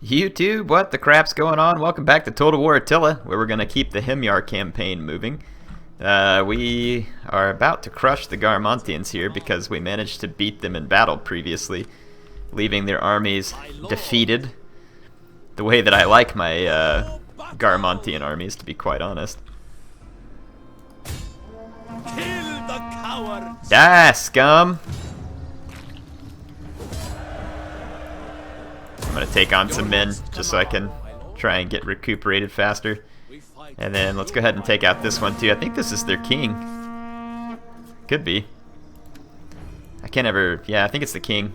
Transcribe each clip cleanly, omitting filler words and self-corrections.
YouTube, what the crap's going on? Welcome back to Total War Attila, where we're going to keep the Himyar campaign moving. We are about to crush the Garmontians here because we managed to beat them in battle previously, leaving their armies defeated. The way that I like my Garmontian armies, to be quite honest. Kill the cowards! Die, scum! I'm gonna take on some men just so I can try and get recuperated faster. And then let's go ahead and take out this one too. I think this is their king. Could be. I can't ever... yeah, I think it's the king.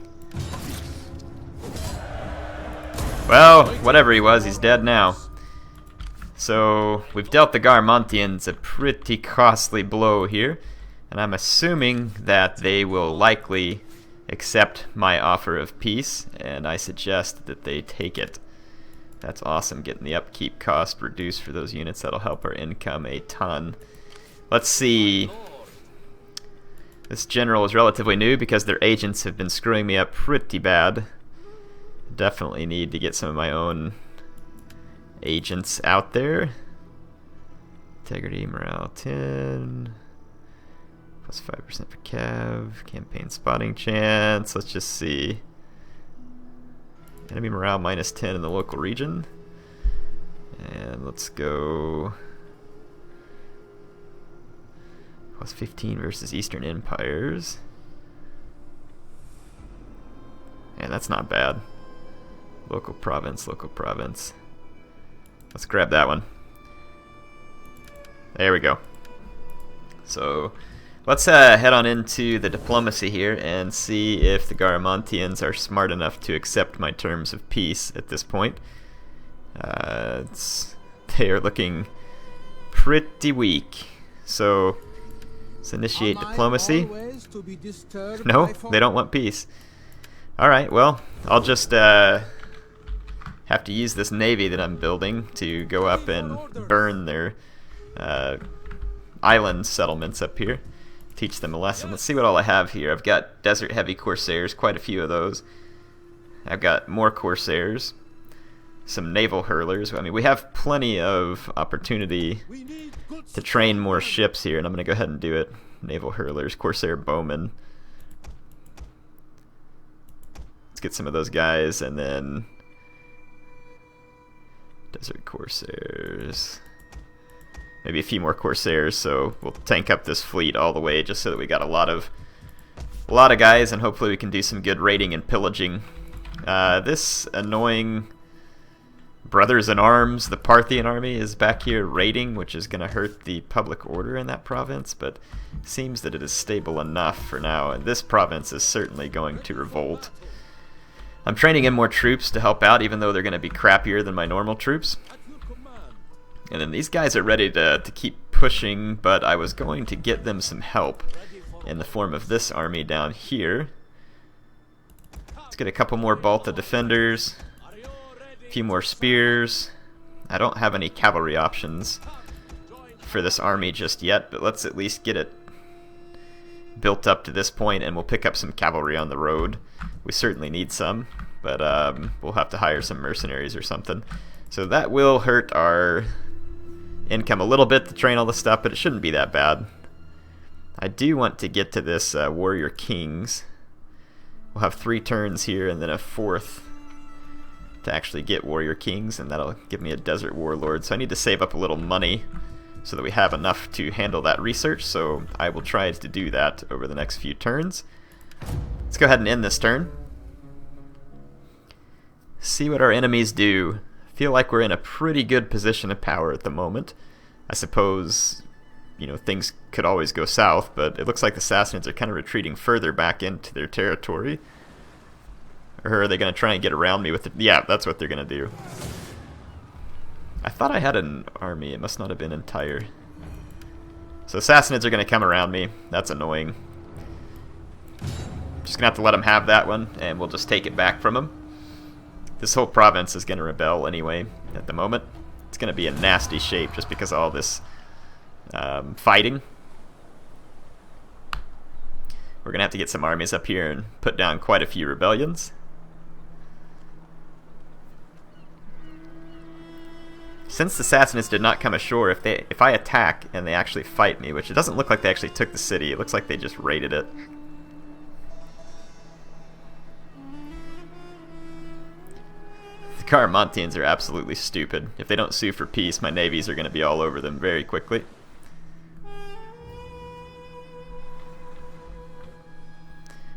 Well, whatever he was, he's dead now. So, we've dealt the Garmontians a pretty costly blow here. And I'm assuming that they will likely accept my offer of peace, and I suggest that they take it. That's awesome, getting the upkeep cost reduced for those units. That'll help our income a ton. Let's see. This general is relatively new because their agents have been screwing me up pretty bad. Definitely need to get some of my own agents out there. Integrity, morale 10. Plus 5% for Cav. Campaign spotting chance. Let's just see. Enemy morale minus 10 in the local region. And let's go. Plus 15 versus Eastern Empires. And that's not bad. Local province, local province. Let's grab that one. There we go. So let's head on into the diplomacy here and see if the Garmontians are smart enough to accept my terms of peace at this point. They are looking pretty weak. So let's initiate diplomacy. No, they don't want peace. Alright, well, I'll just have to use this navy that I'm building to go up and burn their island settlements up here. Teach them a lesson. Let's see what all I have here. I've got desert heavy corsairs, quite a few of those. I've got more corsairs, some naval hurlers. I mean, we have plenty of opportunity to train more ships here, and I'm going to go ahead and do it. Naval hurlers, corsair bowmen. Let's get some of those guys, and then desert corsairs. Maybe a few more corsairs, so we'll tank up this fleet all the way just so that we got a lot of guys, and hopefully we can do some good raiding and pillaging. This annoying Brothers in Arms, the Parthian army, is back here raiding, which is going to hurt the public order in that province, but it seems that it is stable enough for now, and this province is certainly going to revolt. I'm training in more troops to help out, even though they're going to be crappier than my normal troops. And then these guys are ready to keep pushing, but I was going to get them some help in the form of this army down here. Let's get a couple more Balta defenders, a few more spears. I don't have any cavalry options for this army just yet, but let's at least get it built up to this point, and we'll pick up some cavalry on the road. We certainly need some, but we'll have to hire some mercenaries or something. So that will hurt our income a little bit to train all this stuff, but it shouldn't be that bad. I do want to get to this warrior kings. We'll have 3 turns here and then a 4th to actually get warrior kings, and that'll give me a desert warlord. So I need to save up a little money so that we have enough to handle that research, so I will try to do that over the next few turns. Let's go ahead and end this turn. See what our enemies do. Feel like we're in a pretty good position of power at the moment. I suppose, you know, things could always go south, but it looks like the Sassanids are kind of retreating further back into their territory. Or are they going to try and get around me with it? Yeah, that's what they're going to do. I thought I had an army. It must not have been entire. So Sassanids are going to come around me. That's annoying. Just going to have to let them have that one, and we'll just take it back from them. This whole province is going to rebel anyway at the moment. It's going to be in nasty shape just because of all this fighting. We're going to have to get some armies up here and put down quite a few rebellions. Since the Sassanids did not come ashore, if I attack and they actually fight me, which it doesn't look like they actually took the city, it looks like they just raided it. The Caramantians are absolutely stupid. If they don't sue for peace, my navies are going to be all over them very quickly.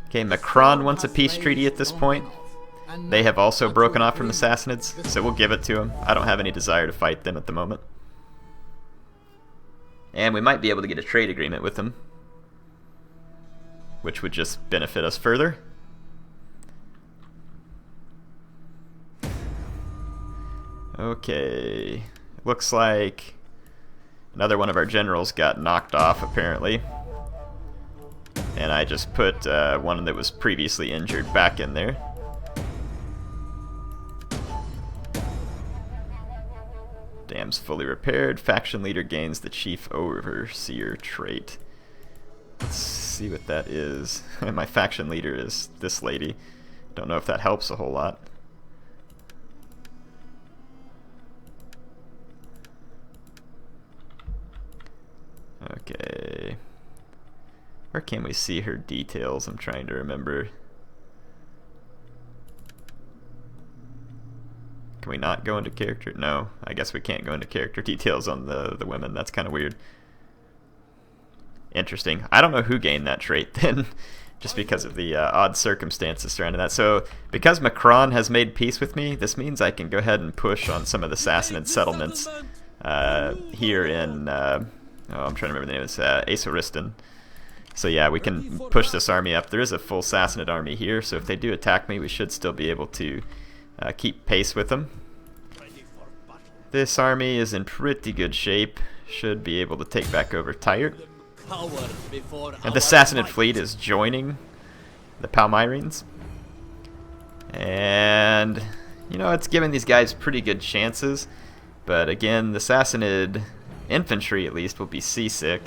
Okay, Macron wants a peace treaty at this point. They have also broken off from the Sassanids, so we'll give it to them. I don't have any desire to fight them at the moment. And we might be able to get a trade agreement with them, which would just benefit us further. Okay, looks like another one of our generals got knocked off, apparently. And I just put one that was previously injured back in there. Dam's fully repaired. Faction leader gains the chief overseer trait. Let's see what that is. My faction leader is this lady. Don't know if that helps a whole lot. Okay. Where can we see her details? I'm trying to remember. Can we not go into character? No, I guess we can't go into character details on the women. That's kind of weird. Interesting. I don't know who gained that trait then, just because of the odd circumstances surrounding that. So, because Macron has made peace with me, this means I can go ahead and push on some of the Sassanid settlements here in, I'm trying to remember the name, it's Aesoristan. So yeah, we can push this army up. There is a full Sassanid army here, so if they do attack me, we should still be able to keep pace with them. This army is in pretty good shape. Should be able to take back over Tyre. And the Sassanid fleet is joining the Palmyrines. And, you know, it's giving these guys pretty good chances. But again, the Sassanid infantry, at least, will be seasick.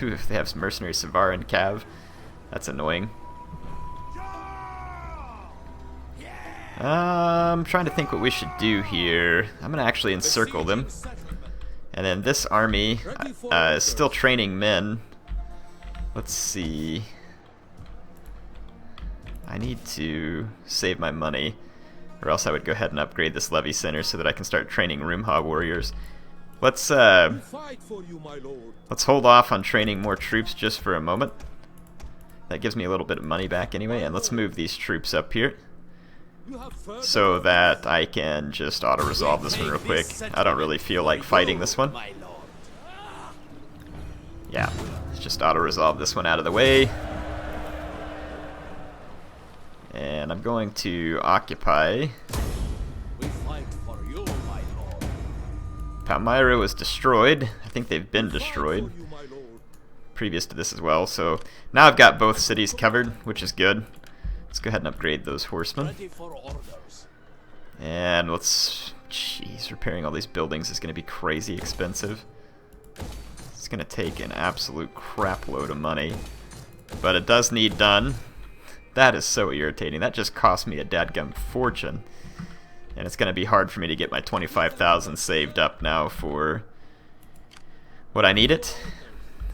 Ooh, if they have some mercenary Savar and Cav, that's annoying. I'm trying to think what we should do here. I'm going to actually encircle them. And then this army is still training men. Let's see. I need to save my money, or else I would go ahead and upgrade this levy center so that I can start training Roomha warriors. Let's hold off on training more troops just for a moment. That gives me a little bit of money back anyway, and let's move these troops up here so that I can just auto-resolve this one real quick. I don't really feel like fighting this one. Yeah, let's just auto-resolve this one out of the way. And I'm going to occupy. Palmyra was destroyed. I think they've been destroyed previous to this as well. So now I've got both cities covered, which is good. Let's go ahead and upgrade those horsemen. And let's... Jeez, repairing all these buildings is going to be crazy expensive. It's going to take an absolute crap load of money. But it does need done. That is so irritating. That just cost me a dadgum fortune. And it's going to be hard for me to get my 25,000 saved up now for what I need it.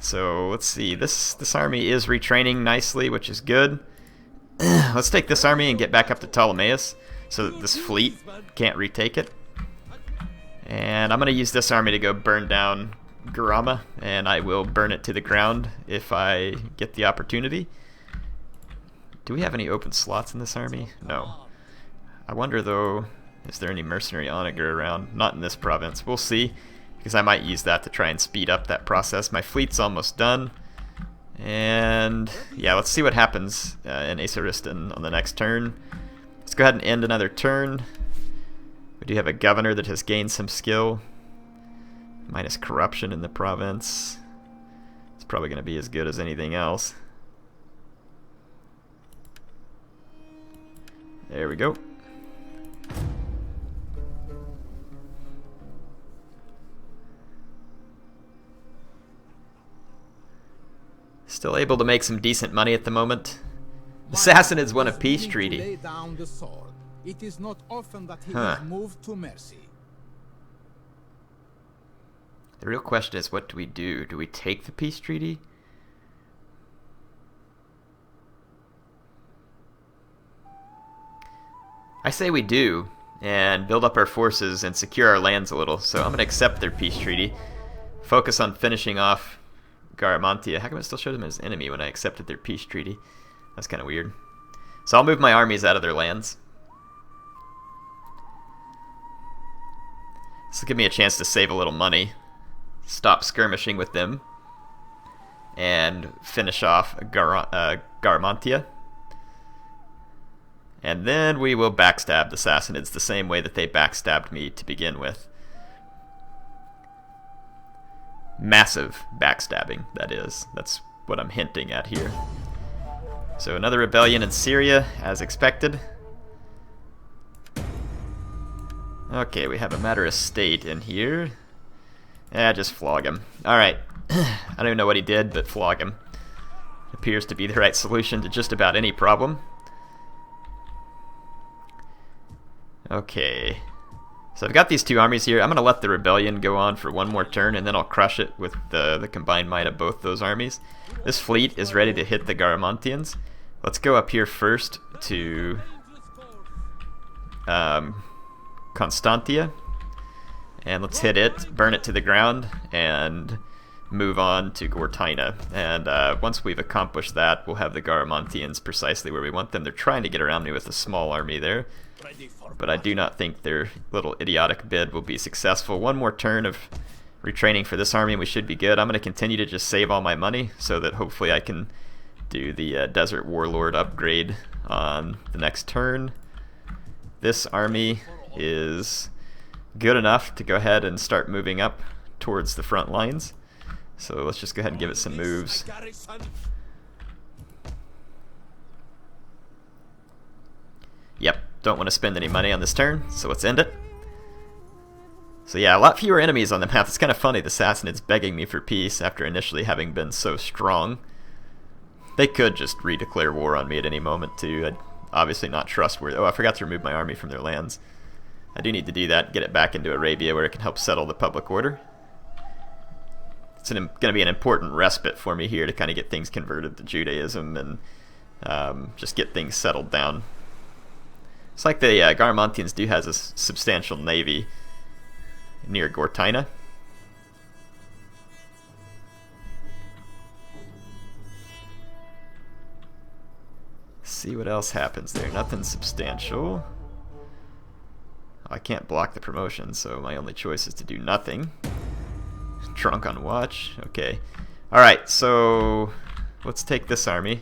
So let's see. This army is retraining nicely, which is good. Let's take this army and get back up to Ptolemais so that this fleet can't retake it. And I'm going to use this army to go burn down Garama, and I will burn it to the ground if I get the opportunity. Do we have any open slots in this army? No. I wonder though, is there any mercenary onager around? Not in this province. We'll see, because I might use that to try and speed up that process. My fleet's almost done. And yeah, let's see what happens in Aesoristan on the next turn. Let's go ahead and end another turn. We do have a governor that has gained some skill. Minus corruption in the province. It's probably going to be as good as anything else. There we go. Still able to make some decent money at the moment. The Sassanids won a peace treaty. It is not often that he is moved to mercy. The real question is, what do we do? Do we take the peace treaty? I say we do, and build up our forces and secure our lands a little. So I'm going to accept their peace treaty. Focus on finishing off Garamantia. How come it still showed them as enemy when I accepted their peace treaty? That's kind of weird. So I'll move my armies out of their lands. This will give me a chance to save a little money. Stop skirmishing with them. And finish off Garamantia. And then we will backstab the Sassanids the same way that they backstabbed me to begin with. Massive backstabbing, that is. That's what I'm hinting at here. So another rebellion in Syria, as expected. Okay, we have a matter of state in here. Yeah, just flog him. Alright. I don't even know what he did, but flog him. Appears to be the right solution to just about any problem. Okay. So I've got these two armies here. I'm going to let the rebellion go on for one more turn, and then I'll crush it with the combined might of both those armies. This fleet is ready to hit the Garamantians. Let's go up here first to Constantia. And let's hit it, burn it to the ground, and move on to Gortyna. And once we've accomplished that, we'll have the Garamantians precisely where we want them. They're trying to get around me with a small army there, but I do not think their little idiotic bid will be successful. One more turn of retraining for this army and we should be good. I'm going to continue to just save all my money so that hopefully I can do the Desert Warlord upgrade on the next turn. This army is good enough to go ahead and start moving up towards the front lines. So let's just go ahead and give it some moves. Yep, don't want to spend any money on this turn, so let's end it. So yeah, a lot fewer enemies on the map. It's kind of funny, the Sassanids begging me for peace after initially having been so strong. They could just redeclare war on me at any moment too. I'd obviously not trustworthy. Oh, I forgot to remove my army from their lands. I do need to do that, get it back into Arabia where it can help settle the public order. It's going to be an important respite for me here to kind of get things converted to Judaism and just get things settled down. It's like the Garamantians do has a substantial navy near Gortyna. See what else happens there. Nothing substantial. I can't block the promotion, so my only choice is to do nothing. Drunk on watch. Okay. Alright, so let's take this army.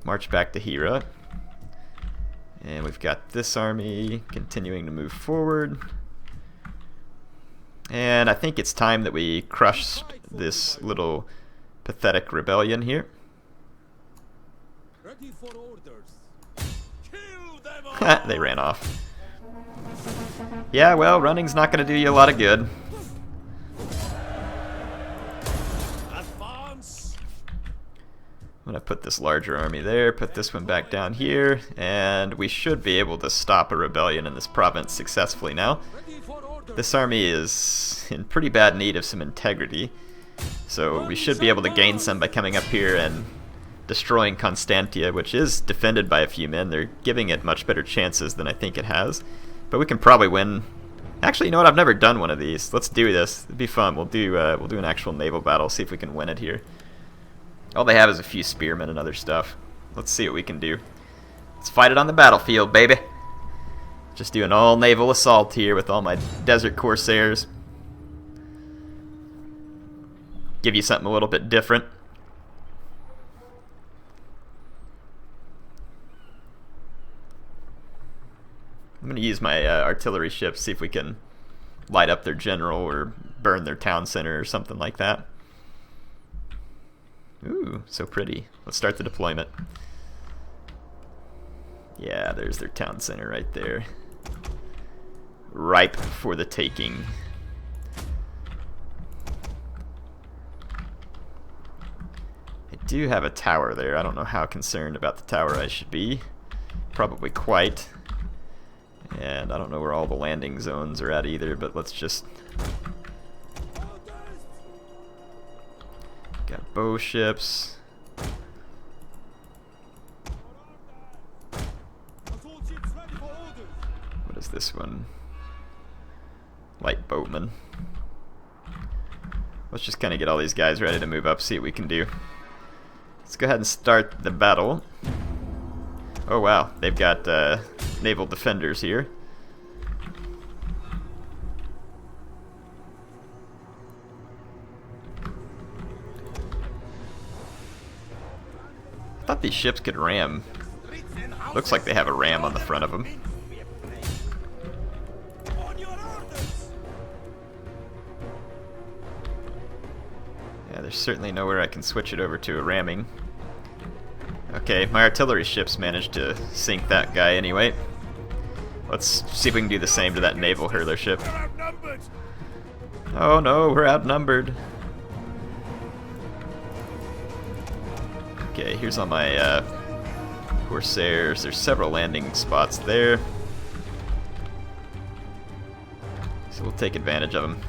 March back to Hira. And we've got this army continuing to move forward. And I think it's time that we crush this little pathetic rebellion here. Ready for orders. Kill them all. They ran off. Yeah, well, running's not going to do you a lot of good. Advance. I'm going to put this larger army there, put this one back down here, and we should be able to stop a rebellion in this province successfully now. Ready for orders. This army is in pretty bad need of some integrity, so we should be able to gain some by coming up here and destroying Constantia, which is defended by a few men. They're giving it much better chances than I think it has. But we can probably win. Actually, you know what? I've never done one of these. Let's do this. It'd be fun. We'll do an actual naval battle. See if we can win it here. All they have is a few spearmen and other stuff. Let's see what we can do. Let's fight it on the battlefield, baby. Just do an all naval assault here with all my desert corsairs. Give you something a little bit different. I'm going to use my artillery ships, see if we can light up their general or burn their town center or something like that. Ooh, so pretty. Let's start the deployment. Yeah, there's their town center right there. Ripe for the taking. I do have a tower there. I don't know how concerned about the tower I should be. Probably quite. And I don't know where all the landing zones are at either, but let's just bow ships. What is this one? Light boatman. Let's just kind of get all these guys ready to move up, see what we can do. Let's go ahead and start the battle. Oh wow, they've got naval defenders here. I thought these ships could ram. Looks like they have a ram on the front of them. Yeah, there's certainly nowhere I can switch it over to a ramming. Okay, my artillery ships managed to sink that guy anyway. Let's see if we can do the same to that naval hurler ship. Oh no, we're outnumbered. Okay, here's all my Corsairs. There's several landing spots there, so we'll take advantage of them.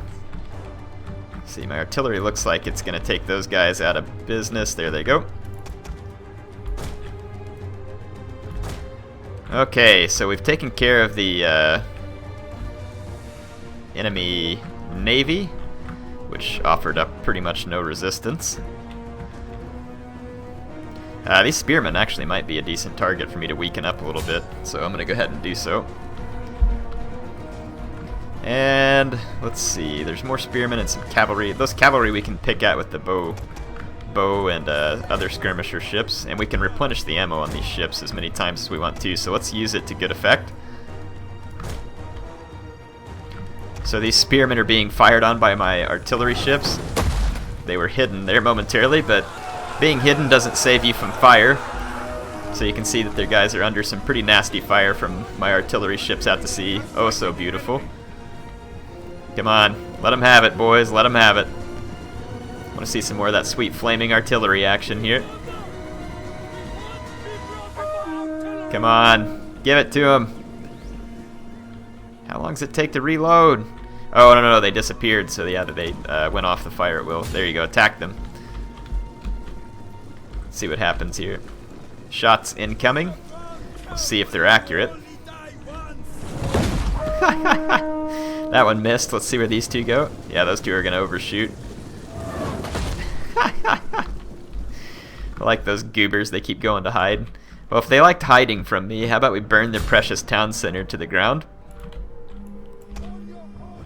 See, my artillery looks like it's going to take those guys out of business. There they go. Okay, so we've taken care of the enemy navy, which offered up pretty much no resistance. These spearmen actually might be a decent target for me to weaken up a little bit, so I'm going to go ahead and do so. And let's see, there's more spearmen and some cavalry. Those cavalry we can pick at with the bow and other skirmisher ships, and we can replenish the ammo on these ships as many times as we want to, so let's use it to good effect. So these spearmen are being fired on by my artillery ships. They were hidden there momentarily, but being hidden doesn't save you from fire. So you can see that their guys are under some pretty nasty fire from my artillery ships out to sea. Oh, so beautiful. Come on, let them have it, boys, let them have it. I want to see some more of that sweet flaming artillery action here. Come on, give it to them. How long does it take to reload? Oh, no, they disappeared, so yeah, they went off the fire at will. There you go, attack them. Let's see what happens here. Shots incoming. We'll see if they're accurate. That one missed. Let's see where these two go. Yeah, those two are going to overshoot. I like those goobers. They keep going to hide. Well, if they liked hiding from me, how about we burn their precious town center to the ground?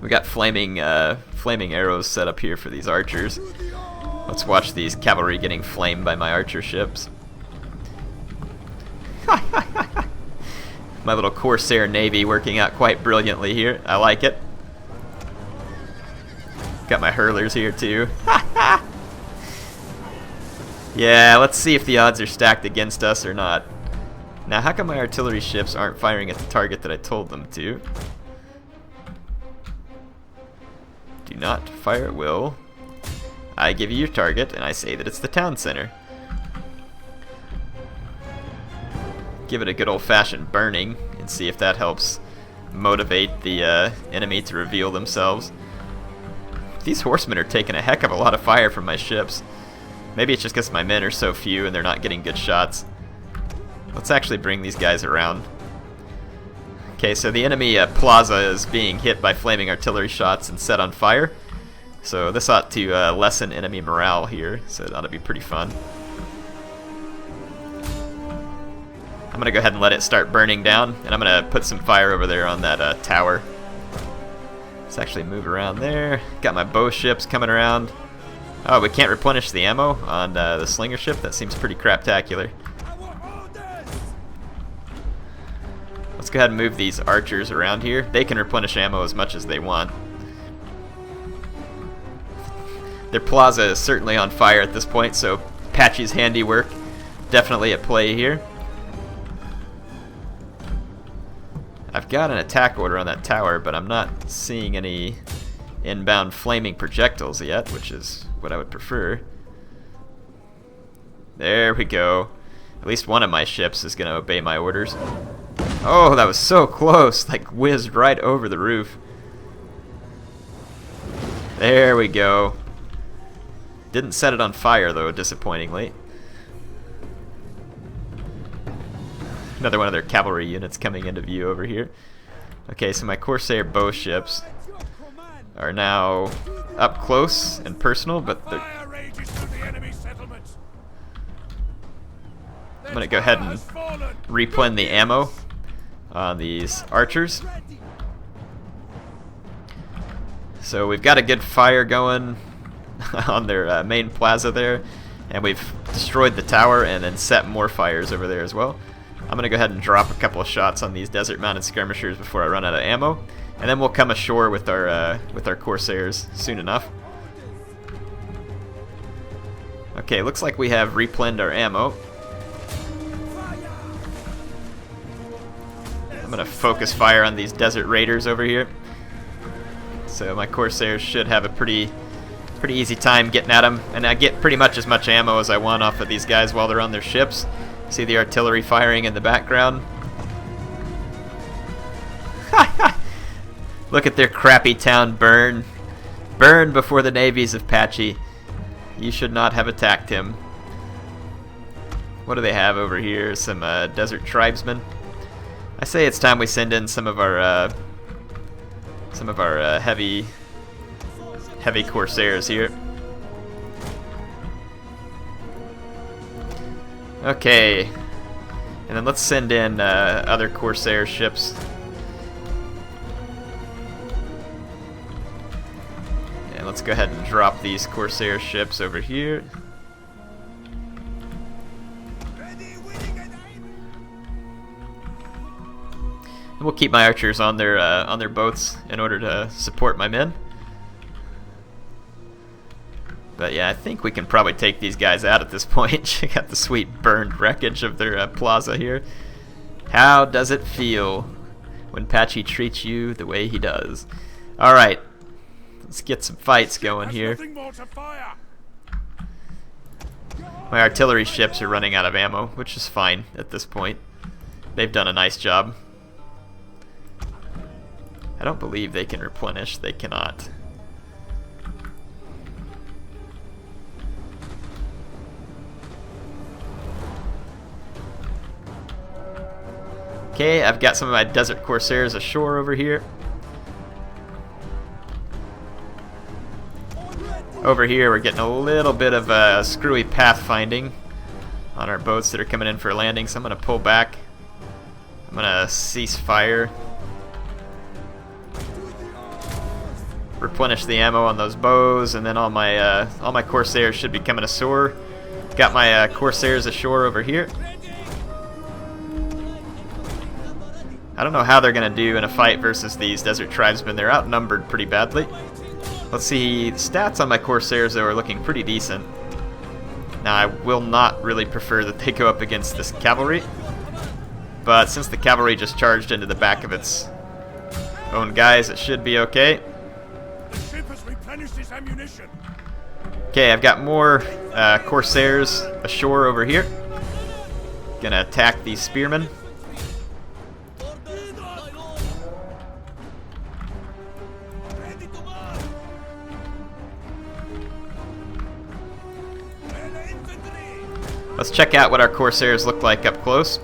We got flaming arrows set up here for these archers. Let's watch these cavalry getting flamed by my archer ships. My little Corsair navy working out quite brilliantly here. I like it. Got my hurlers here too. Yeah, let's see if the odds are stacked against us or not. Now, how come my artillery ships aren't firing at the target that I told them to? Do not fire at will. I give you your target, and I say that it's the town center. Give it a good old-fashioned burning, and see if that helps motivate the enemy to reveal themselves. These horsemen are taking a heck of a lot of fire from my ships. Maybe it's just because my men are so few and they're not getting good shots. Let's actually bring these guys around. Okay, so the enemy plaza is being hit by flaming artillery shots and set on fire. So this ought to lessen enemy morale here, so it ought to be pretty fun. I'm going to go ahead and let it start burning down, and I'm going to put some fire over there on that tower. Let's actually move around there. Got my bow ships coming around. Oh, we can't replenish the ammo on the slinger ship? That seems pretty craptacular. Let's go ahead and move these archers around here. They can replenish ammo as much as they want. Their plaza is certainly on fire at this point, so Patchy's handiwork definitely at play here. I've got an attack order on that tower, but I'm not seeing any inbound flaming projectiles yet, which is what I would prefer. There we go. At least one of my ships is going to obey my orders. Oh, that was so close. Like whizzed right over the roof. There we go. Didn't set it on fire though, disappointingly. Another one of their cavalry units coming into view over here. Okay, so my Corsair bow ships are now up close and personal, but they're... I'm going to go ahead and replen the ammo on these archers. So we've got a good fire going on their main plaza there, and we've destroyed the tower and then set more fires over there as well. I'm going to go ahead and drop a couple of shots on these desert-mounted skirmishers before I run out of ammo, and then we'll come ashore with our Corsairs soon enough. Okay, looks like we have replened our ammo. I'm going to focus fire on these desert raiders over here. So my Corsairs should have a pretty easy time getting at them, and I get pretty much as much ammo as I want off of these guys while they're on their ships. See the artillery firing in the background. Look at their crappy town burn. Burn before the navies of Patchy. You should not have attacked him. What do they have over here? Some desert tribesmen. I say it's time we send in some of our heavy Corsairs here. Okay, and then let's send in other Corsair ships. And let's go ahead and drop these Corsair ships over here. And we'll keep my archers on their boats in order to support my men. But yeah, I think we can probably take these guys out at this point. Check out the sweet burned wreckage of their plaza here. How does it feel when Patchy treats you the way he does? Alright, let's get some fights going here. My artillery ships are running out of ammo, which is fine at this point. They've done a nice job. I don't believe they can replenish. They cannot. Okay, I've got some of my Desert Corsairs ashore over here. Over here we're getting a little bit of screwy pathfinding on our boats that are coming in for a landing, so I'm going to pull back. I'm going to cease fire. Replenish the ammo on those bows, and then all my Corsairs should be coming ashore. Got my Corsairs ashore over here. I don't know how they're going to do in a fight versus these desert tribesmen. They're outnumbered pretty badly. Let's see, the stats on my Corsairs though are looking pretty decent. Now I will not really prefer that they go up against this cavalry, but since the cavalry just charged into the back of its own guys, it should be okay. The ship has replenished its ammunition. Okay, I've got more Corsairs ashore over here. Gonna attack these spearmen. Let's check out what our Corsairs look like up close.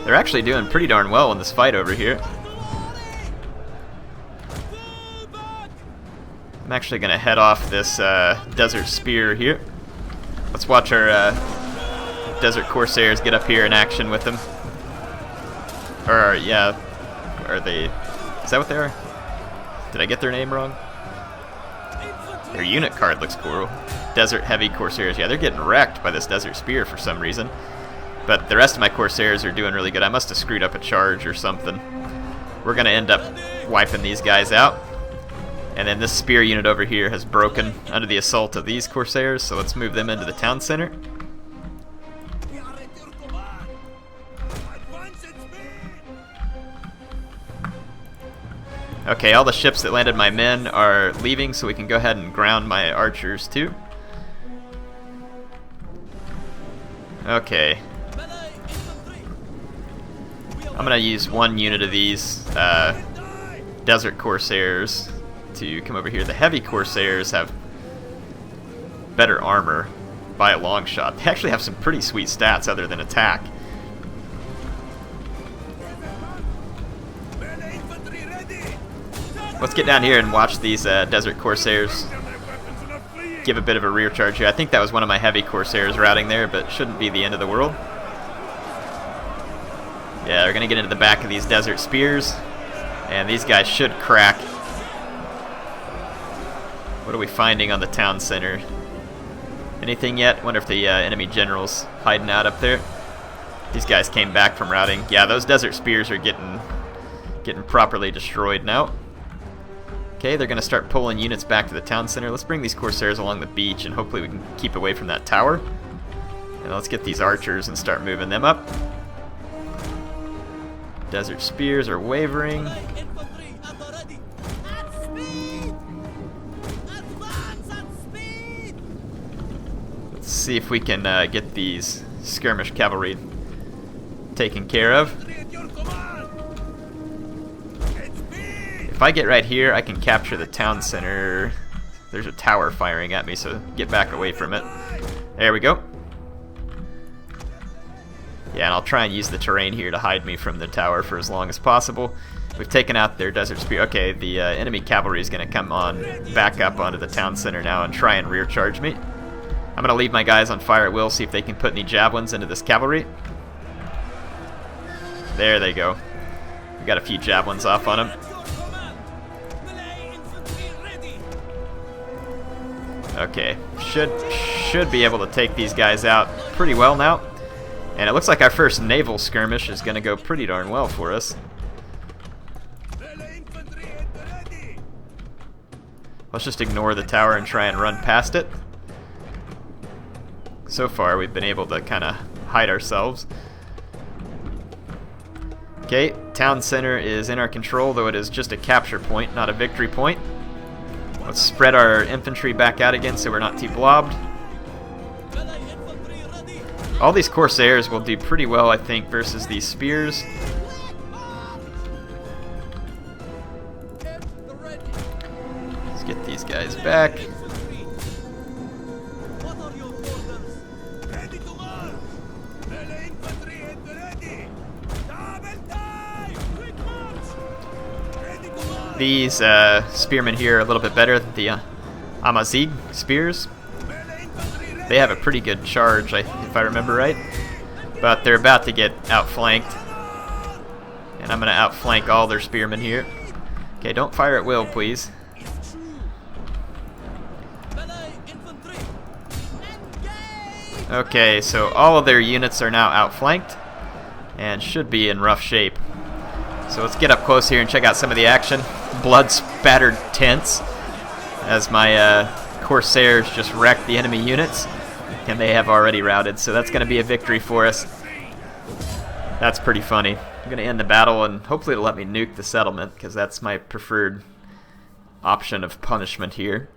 They're actually doing pretty darn well in this fight over here. I'm actually going to head off this Desert Spear here. Let's watch our Desert Corsairs get up here in action with them. Or, yeah, are they... Is that what they are? Did I get their name wrong? Their unit card looks cool. Desert Heavy Corsairs. Yeah, they're getting wrecked by this Desert Spear for some reason. But the rest of my Corsairs are doing really good. I must have screwed up a charge or something. We're going to end up wiping these guys out. And then this spear unit over here has broken under the assault of these Corsairs, so let's move them into the town center. Okay, all the ships that landed my men are leaving, so we can go ahead and ground my archers too. Okay. I'm going to use one unit of these Desert Corsairs to come over here. The Heavy Corsairs have better armor by a long shot. They actually have some pretty sweet stats other than attack. Let's get down here and watch these Desert Corsairs give a bit of a rear charge here. I think that was one of my heavy Corsairs routing there, but shouldn't be the end of the world. Yeah, they're going to get into the back of these Desert Spears, and these guys should crack. What are we finding on the town center? Anything yet? Wonder if the enemy general's hiding out up there. These guys came back from routing. Yeah, those Desert Spears are getting properly destroyed now. Okay, they're going to start pulling units back to the town center. Let's bring these Corsairs along the beach, and hopefully we can keep away from that tower. And let's get these archers and start moving them up. Desert Spears are wavering. Let's see if we can get these skirmish cavalry taken care of. If I get right here, I can capture the town center. There's a tower firing at me, so get back away from it. There we go. Yeah, and I'll try and use the terrain here to hide me from the tower for as long as possible. We've taken out their Desert Spear. Okay, the enemy cavalry is going to come on back up onto the town center now and try and rear charge me. I'm going to leave my guys on fire at will, see if they can put any javelins into this cavalry. There they go. We got a few javelins off on them. Okay, should be able to take these guys out pretty well now. And it looks like our first naval skirmish is going to go pretty darn well for us. Let's just ignore the tower and try and run past it. So far, we've been able to kind of hide ourselves. Okay, town center is in our control, though it is just a capture point, not a victory point. Let's spread our infantry back out again so we're not too blobbed. All these Corsairs will do pretty well, I think, versus these spears. Let's get these guys back. These spearmen here are a little bit better than the Amazigh spears. They have a pretty good charge, if I remember right. But they're about to get outflanked. And I'm going to outflank all their spearmen here. Okay, don't fire at will, please. Okay, so all of their units are now outflanked and should be in rough shape. So let's get up close here and check out some of the action. Blood-spattered tents as my Corsairs just wrecked the enemy units, and they have already routed, so that's going to be a victory for us. That's pretty funny. I'm going to end the battle, and hopefully it'll let me nuke the settlement, because that's my preferred option of punishment here.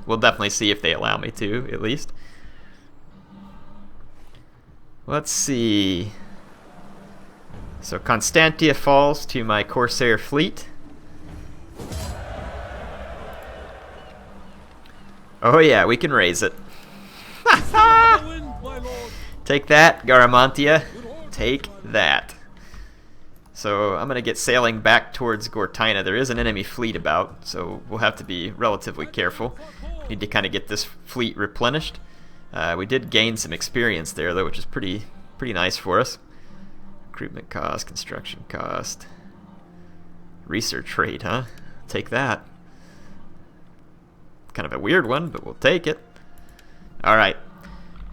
We'll definitely see if they allow me to, at least. Let's see. So Constantia falls to my Corsair fleet. Oh yeah, we can raise it. Take that, Garamantia. Take that. So I'm going to get sailing back towards Gortyna. There is an enemy fleet about, so we'll have to be relatively careful. Need to kind of get this fleet replenished. We did gain some experience there, though, which is pretty nice for us. Recruitment cost, construction cost, research rate, huh? Take that. Kind of a weird one, but we'll take it. Alright,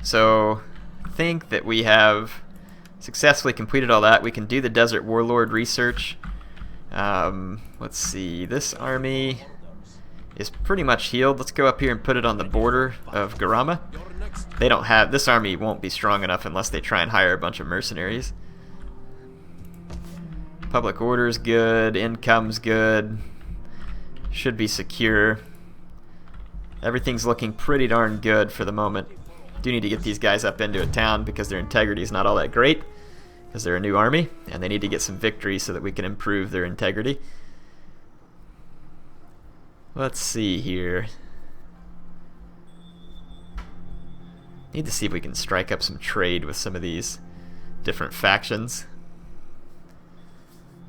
so I think that we have successfully completed all that. We can do the Desert Warlord research. Let's see, this army is pretty much healed. Let's go up here and put it on the border of Garama. They don't have, this army won't be strong enough unless they try and hire a bunch of mercenaries. Public order's good, income's good, should be secure. Everything's looking pretty darn good for the moment. Do need to get these guys up into a town because their integrity is not all that great, because they're a new army, and they need to get some victory so that we can improve their integrity. Let's see here. Need to see if we can strike up some trade with some of these different factions.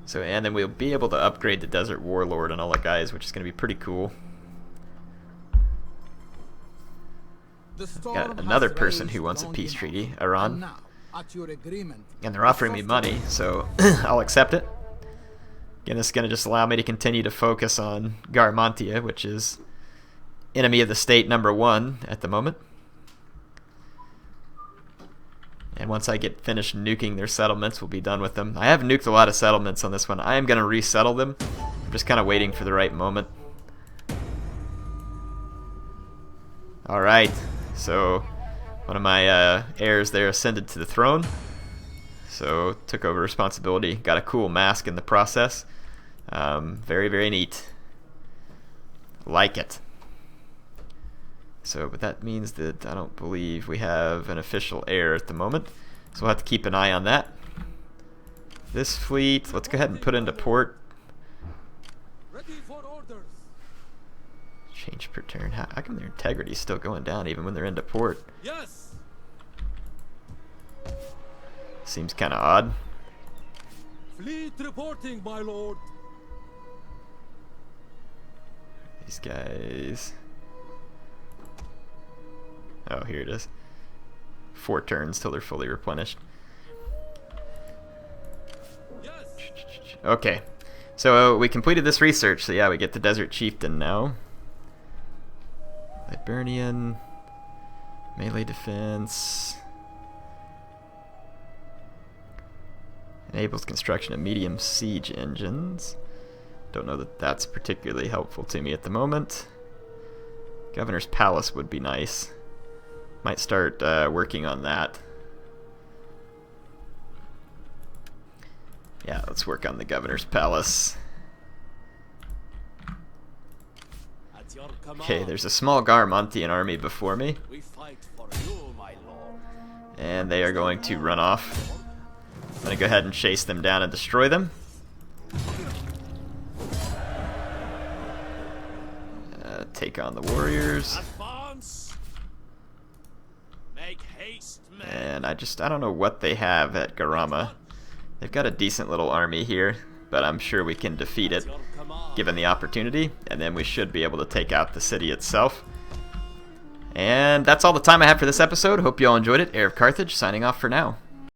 So, and then we'll be able to upgrade the Desert Warlord and all the guys, which is going to be pretty cool. Got another person who wants a peace treaty, Iran. And they're offering me money, so I'll accept it. Again, this is going to just allow me to continue to focus on Garamantia, which is enemy of the state #1 at the moment. And once I get finished nuking their settlements, we'll be done with them. I have nuked a lot of settlements on this one. I am going to resettle them. I'm just kind of waiting for the right moment. Alright, so one of my heirs there ascended to the throne. So took over responsibility. Got a cool mask in the process. Very, very neat. Like it. So, but that means that I don't believe we have an official heir at the moment. So we'll have to keep an eye on that. This fleet, let's go ahead and put into port. Ready for orders. Change per turn. How come their integrity is still going down even when they're into port? Yes. Seems kind of odd. Fleet reporting, my lord. These guys. Oh, here it is. 4 turns till they're fully replenished. Yes. Okay, so we completed this research. So yeah, we get the Desert Chieftain now. Liburnian. Melee defense. Enables construction of medium siege engines. Don't know that that's particularly helpful to me at the moment. Governor's Palace would be nice. Might start working on that. Yeah, let's work on the Governor's Palace. At your command. Okay, there's a small Garamantian army before me. We fight for you, my lord. And they are going to run off. I'm going to go ahead and chase them down and destroy them. Take on the warriors. Advance. Make haste, men. And I don't know what they have at Garama. They've got a decent little army here, but I'm sure we can defeat it given the opportunity, and then we should be able to take out the city itself. And that's all the time I have for this episode. Hope you all enjoyed it. HeirofCarthage signing off for now.